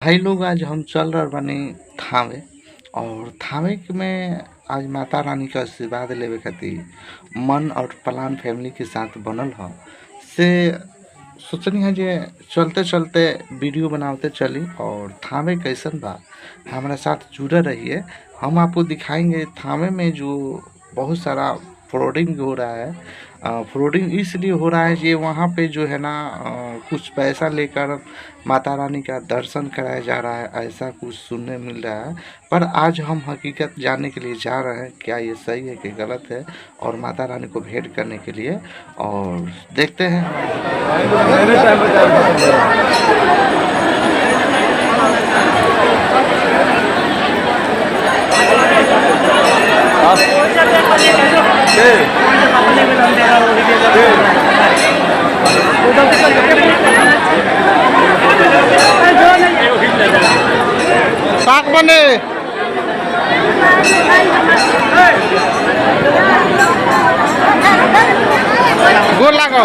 भाई लोग आज हम चल रहे बानी थावे। और थावे में आज माता रानी का आशीर्वाद लेवे खातिर मन और प्लान फैमिली के साथ बनल ह से सोचनी है जे चलते चलते वीडियो बनाते चली और थावे कैसन बा हमारे साथ जुड़े रहिए। हम आपको दिखाएंगे थावे में जो बहुत सारा फ्रॉडिंग हो रहा है। फ्रॉडिंग इसलिए हो रहा है कि वहाँ पे जो है ना कुछ पैसा लेकर माता रानी का दर्शन कराया जा रहा है, ऐसा कुछ सुनने मिल रहा है। पर आज हम हकीकत जानने के लिए जा रहे हैं क्या ये सही है कि गलत है, और माता रानी को भेंट करने के लिए और देखते हैं। साग बने गोल लागो